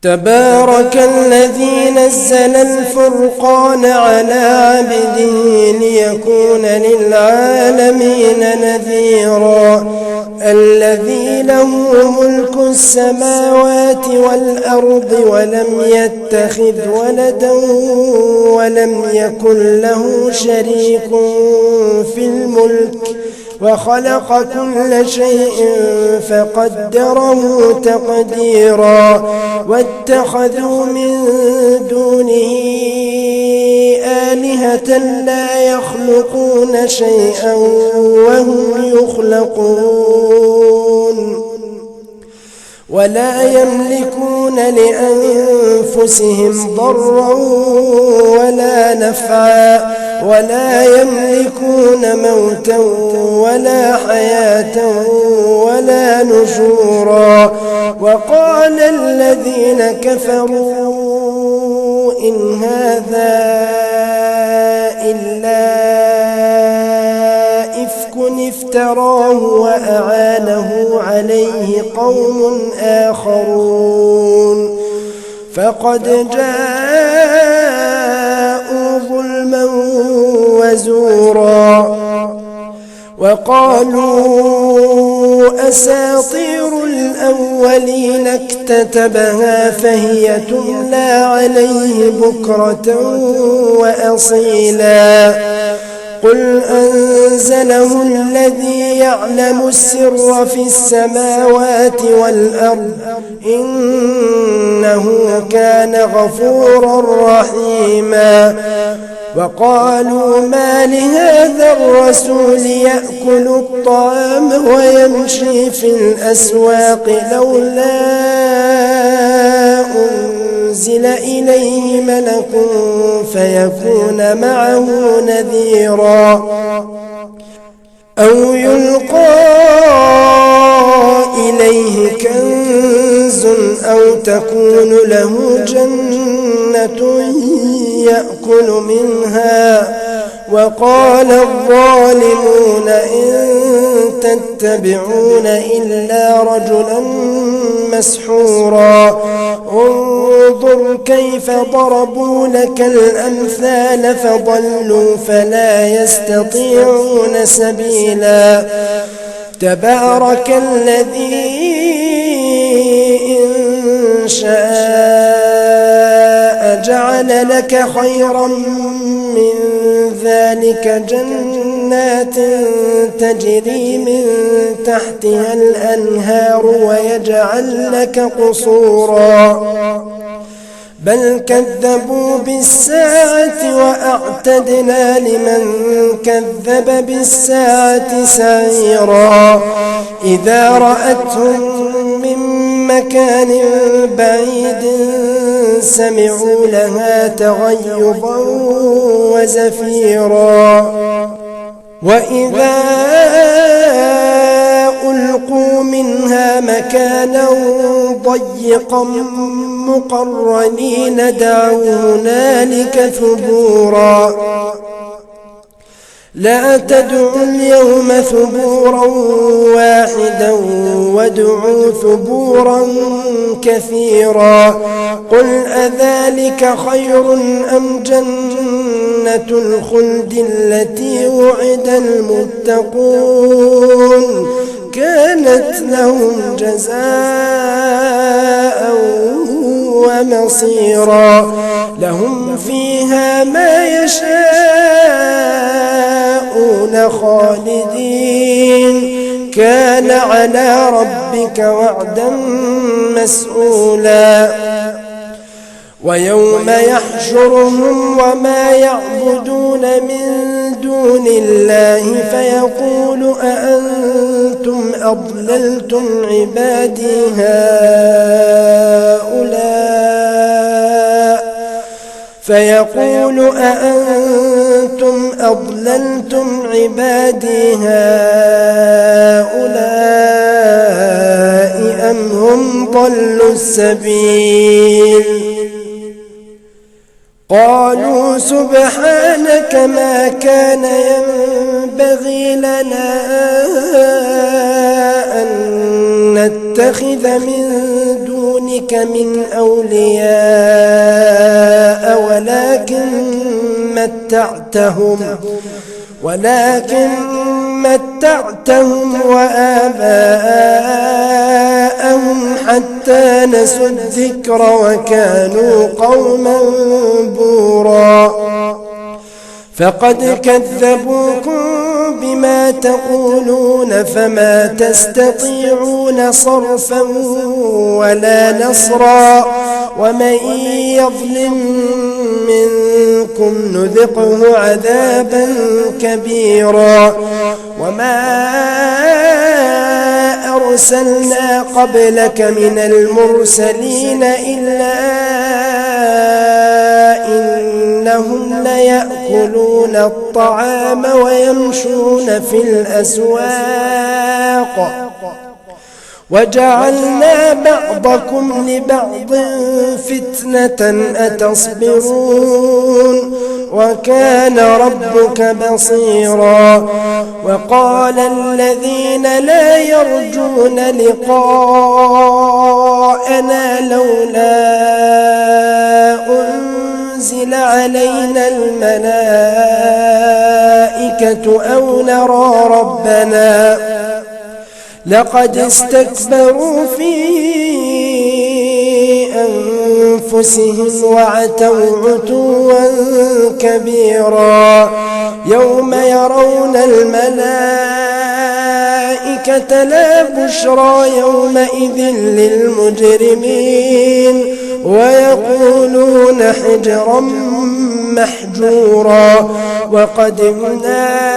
تبارك الذي نزل الفرقان على عبده ليكون للعالمين نذيرا الذي له ملك السماوات والأرض ولم يتخذ ولدا ولم يكن له شريك في الملك وخلق كل شيء فقدره تقديرا واتخذوا من دونه آلهة لا يخلقون شيئا وهم يخلقون ولا يملكون لأنفسهم ضرا ولا نفعا ولا يملكون موتا ولا حياة ولا نشورا وقال الذين كفروا إن هذا إلا إفك افتراه وأعانه عليه قوم آخرون فقد جاءوا ظلما وزورا وقالوا أساطير الأولين اكتتبها فهي تملى عليه بكرة وأصيلا قل أنزله الذي يعلم السر في السماوات والأرض إنه كان غفورا رحيما وقالوا ما لهذا الرسول يأكل الطعام ويمشي في الأسواق لولا أنزل إليه ملك فيكون معه نذيرا أو يلقى إليه كنز أو تكون له جنة يأكل منها وقال الظالمون إن تتبعون إلا رجلا مسحورا انظر كيف ضربوا لك الأمثال فضلوا فلا يستطيعون سبيلا تبارك الذي إن شاء جعل لك خيرا من ذلك جنات تجري من تحتها الأنهار ويجعل لك قصورا بل كذبوا بالساعة وأعتدنا لمن كذب بالساعة سعيرا إذا رأتهم من مكان بعيد سمعوا لها تغيظا وزفيرا وإذا ألقوا منها مكانا ضيقا مقرنين دعوا هنالك ثبورا لا تدعوا اليوم ثبورا واحدا وادعوا ثبورا كثيرا قل أذلك خير أم جنة الخلد التي وعد المتقون كانت لهم جزاء ومصيرا لهم فيها ما يشاءون خالدين كان على ربك وعدا مسؤولا ويوم يحشرهم وما يعبدون من دون الله فيقول أأنتم أضللتم عبادي هؤلاء أم هم ضلوا السبيل قالوا سبحانك ما كان ينبغي لنا أن نتخذ من دونك دونك من أولياء ولكن متعتهم وآباءهم حتى نسوا الذكر وكانوا قوما بورا فقد كذبوكم بما تقولون فما تستطيعون صرفا ولا نصرا ومن يظلم منكم نذقه عذابا كبيرا وما أرسلنا قبلك من المرسلين إلا إنهم ليأكلون الطعام ويمشون في الأسواق وجعلنا بعضكم لبعض فتنة أتصبرون وكان ربك بصيرا وقال الذين لا يرجون لقاءنا لولا أنزل علينا الملائكة أو نرى ربنا لقد استكبروا في أنفسهم وعتوا عتوا كبيرا يوم يرون الملائكة لا بشرى يومئذ للمجرمين ويقولون حجرا محجورا وقدمنا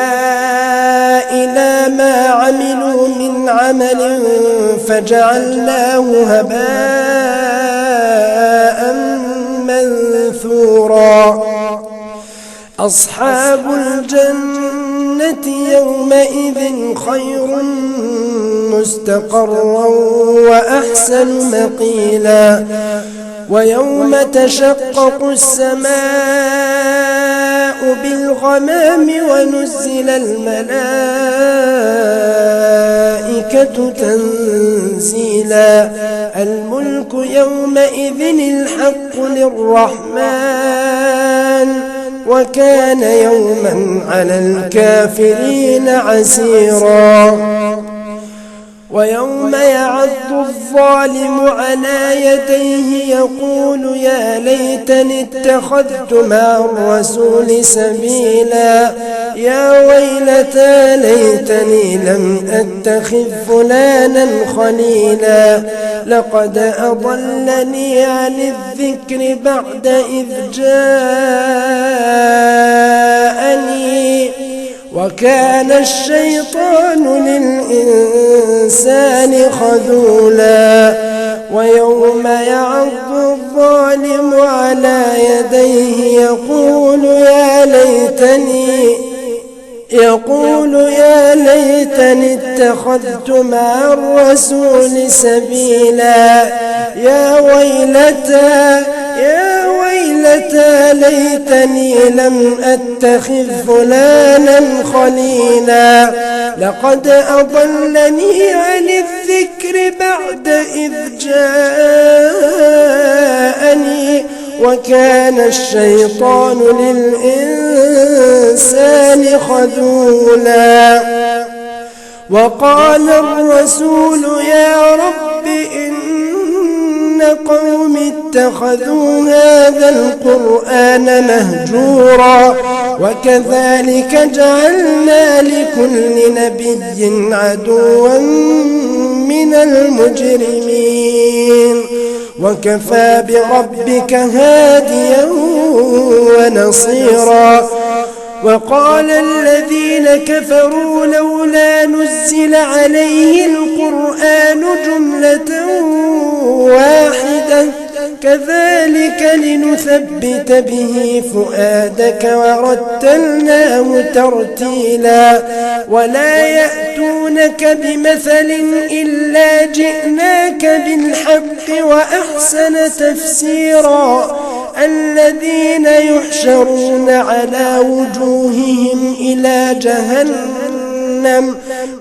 إلى ما عملوا من عمل فجعلناه هباء منثورا أصحاب الجنة يومئذ خير مستقرا وأحسن مقيلا ويوم تشقق السماء بالغمام ونزل الملائكة تنزيلا الملك يومئذ الحق للرحمن وكان يوما على الكافرين عسيرا ويوم يعض الظالم على يديه يقول يا ليتني اتخذت مع الرسول سبيلا يا ويلتى ليتني لم أتخذ فلانا خليلا لقد أضلني عن الذكر بعد إذ جاءني وكان الشيطان للإنسان خذولا ويوم يعض الظالم على يديه يقول يا ليتني اتخذت مع الرسول سبيلا يا ويلتى ليتني لم أتخذ فلانا خليلا لقد أضلني عن الذكر بعد إذ جاءني وكان الشيطان للإنسان خذولا وقال الرسول يا رب إن قوم اتخذوا هذا القرآن مهجورا وكذلك جعلنا لكل نبي عدوا من المجرمين وكفى بربك هاديا ونصيرا وقال الذين كفروا لولا نزل عليه القرآن جملة واحدة كذلك لنثبت به فؤادك ورتلناه ترتيلا ولا يأتونك بمثل إلا جئناك بالحق وأحسن تفسيرا الذين يحشرون على وجوههم إلى جهنم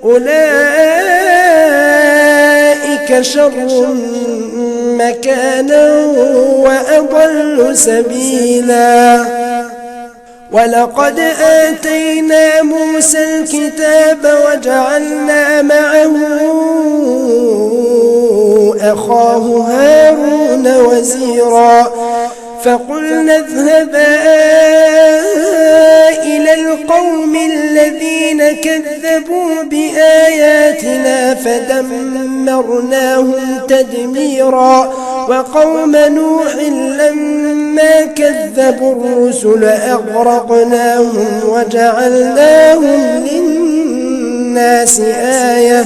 أولئك أولئك شر مكانا وأضل سبيلا ولقد آتينا موسى الكتاب وجعلنا معه أخاه هارون وزيرا فقلنا اذهبا إلى القوم الذين كذبوا بآياتنا فدمرناهم تدميرا وقوم نوح لما كذبوا الرسل أغرقناهم وجعلناهم للناس آية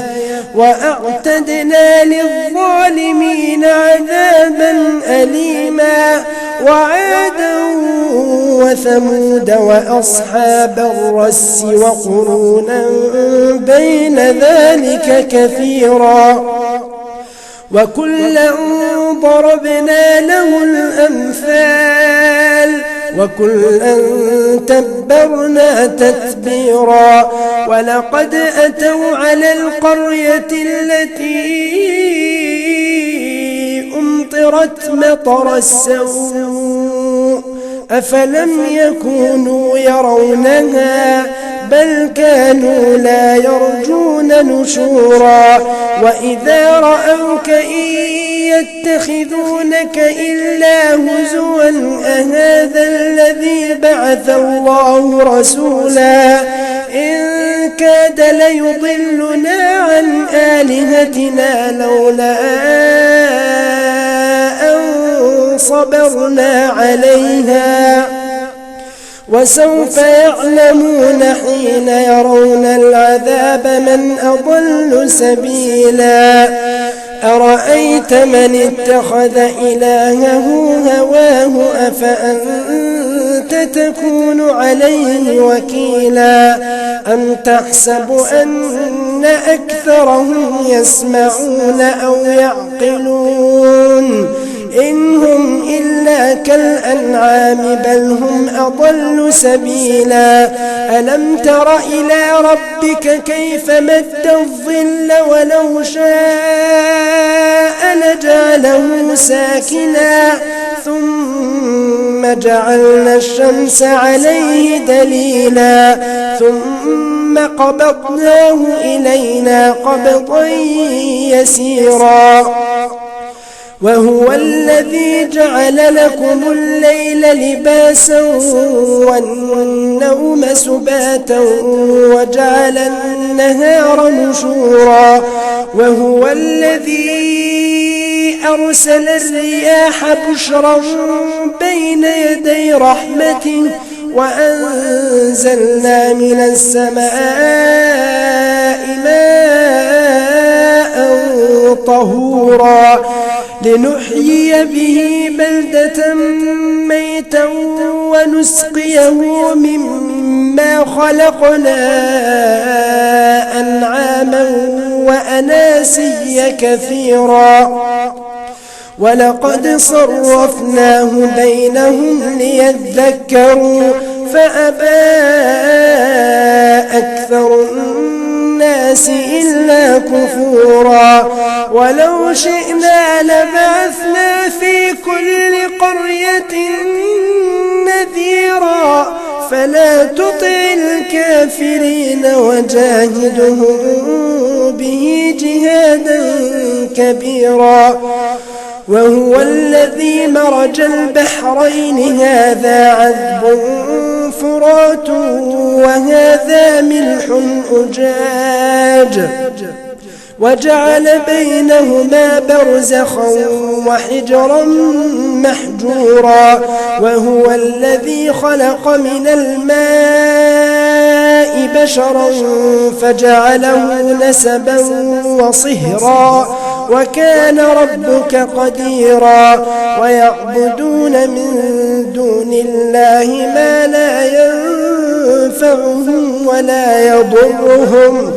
وأعتدنا للظالمين عذابا أليما وعادا وثمود وأصحاب الرس وقرونا بين ذلك كثيرا وكلا ضربنا له الأمثال وكلا تبرنا تتبيرا ولقد أتوا على القرية التي أمطرت مطر السوء أفلم يكونوا يرونها بل كانوا لا يرجون نشورا وإذا رأوك إن يتخذونك إلا هزوا أهذا الذي بعث الله رسولا إن كاد ليضلنا عن آلهتنا لولا أن صبرنا عليها وسوف يعلمون حين يرون العذاب من أضل سبيلا أرأيت من اتخذ إلهه هواه أفأنت تكون عليه وكيلا أم تحسب أن أكثرهم يسمعون أو يعقلون إن هم إلا كالأنعام بل هم أضل سبيلا ألم تر إلى ربك كيف مد الظل ولو شاء لجعله ساكنا ثم جعلنا الشمس عليه دليلا ثم قبضناه إلينا قبضا يسيرا وهو الذي جعل لكم الليل لباسا والنوم سباتا وجعل النهار نشورا وهو الذي أرسل الرياح بشرا بين يدي رحمته وأنزلنا من السماء ماء طهورا لنحيي به بلدة ميتا ونسقيه مما خلقنا أنعاما وأناسيا كثيرا ولقد صرفناه بينهم ليذكروا فأبى أكثر الناس إلا كفورا ولو شئنا لبعثنا في كل قرية نذيرا فلا تطع الكافرين وجاهدهم به جهادا كبيرا وهو الذي مرج البحرين هذا عذب فرات وهذا ملح أجاج وجعل بينهما برزخا وحجرا محجورا وهو الذي خلق من الماء بشرا فجعله نسبا وصهرا وكان ربك قديرا ويعبدون من دون الله ما لا ينفعهم ولا يضرهم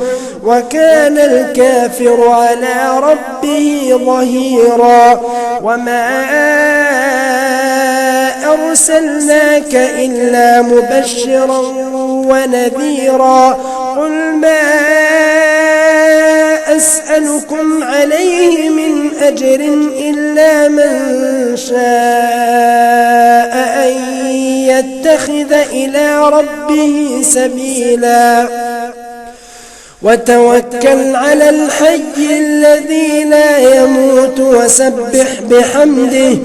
وكان الكافر على ربه ظهيرا وما أرسلناك إلا مبشرا ونذيرا قل ما أسألكم عليه من أجر إلا من شاء أن يتخذ إلى ربه سبيلا وتوكل على الحي الذي لا يموت وسبح بحمده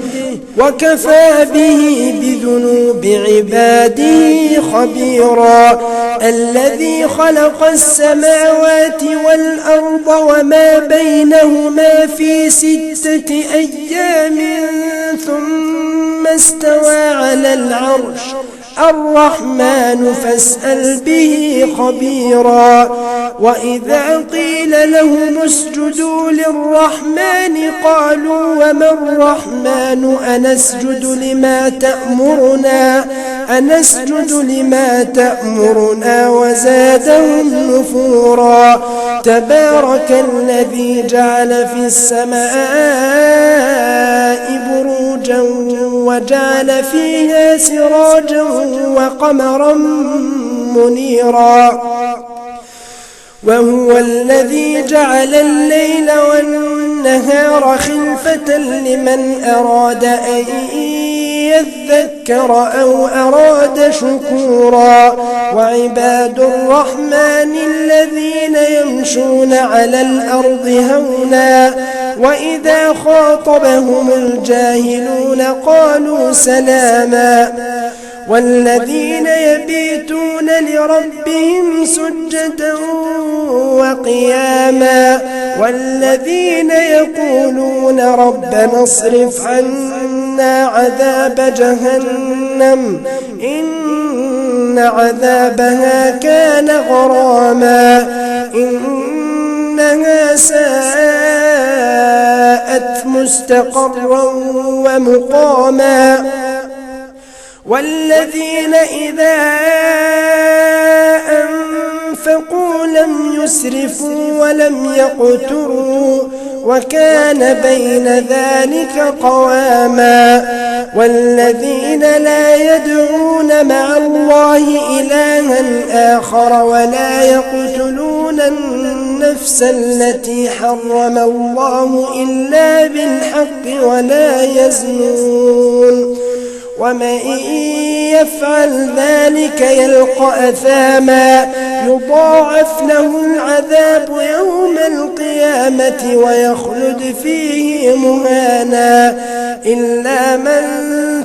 وكفى به بذنوب عباده خبيرا الذي خلق السماوات والأرض وما بينهما في 6 أيام ثم استوى على العرش الرحمن فاسأل به خبيرا وإذا قيل لهم اسجدوا للرحمن قالوا وما الرحمن أنسجد لما تأمرنا وزادهم نفورا تبارك الذي جعل في السماء بروجا وجعل فيها سراجا وقمرا منيرا وهو الذي جعل الليل والنهار خلفة لمن أراد أن يذكر أو أراد شكورا وعباد الرحمن الذين يمشون على الأرض هونا وإذا خاطبهم الجاهلون قالوا سلاما والذين يبيتون لربهم سجدا وقياما والذين يقولون ربنا اصرف عنا عذاب جهنم إن عذابها كان غراما إنها ساءت مستقرا ومقاما والذين إذا أنفقوا لم يسرفوا ولم يقتروا وكان بين ذلك قواما والذين لا يدعون مع الله إلها آخر ولا يقتلون النفس التي حرم الله إلا بالحق ولا يزنون ومن يفعل ذلك يلقى أثاما يضاعف له العذاب يوم القيامة ويخلد فيه مهانا إلا من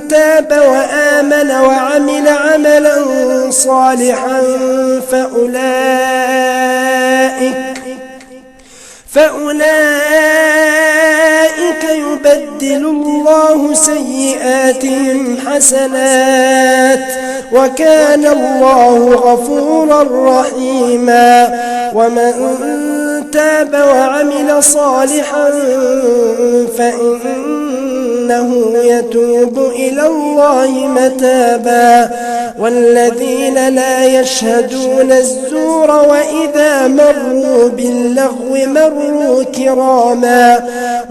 تاب وآمن وعمل عملا صالحا فأولئك يبدل الله سيئاتهم حسنات وكان الله غفورا رحيما ومن تاب وعمل صالحا فإنه يتوب إلى الله متابا والذين لا يشهدون الزور وإذا مروا باللغو مروا كراما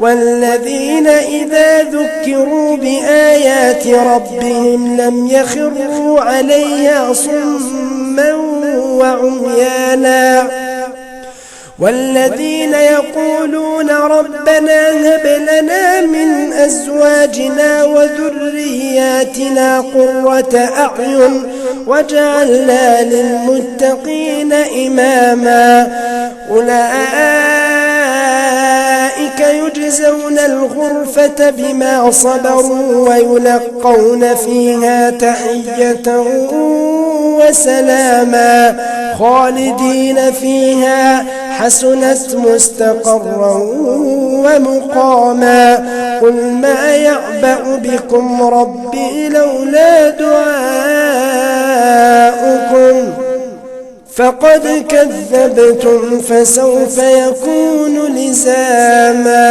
والذين إذا ذكروا بآيات ربهم لم يخروا عليها صما وعميانا والذين يقولون ربنا هب لنا من أزواجنا وذرياتنا قرة أعين واجعلنا للمتقين إماما أولئك يجزون الغرفة بما صبروا ويلقون فيها تحية وسلاما خالدين فيها حسنت مستقرا ومقاما قل ما يعبأ بكم ربي لولا دعاؤكم فقد كذبتم فسوف يكون لزاما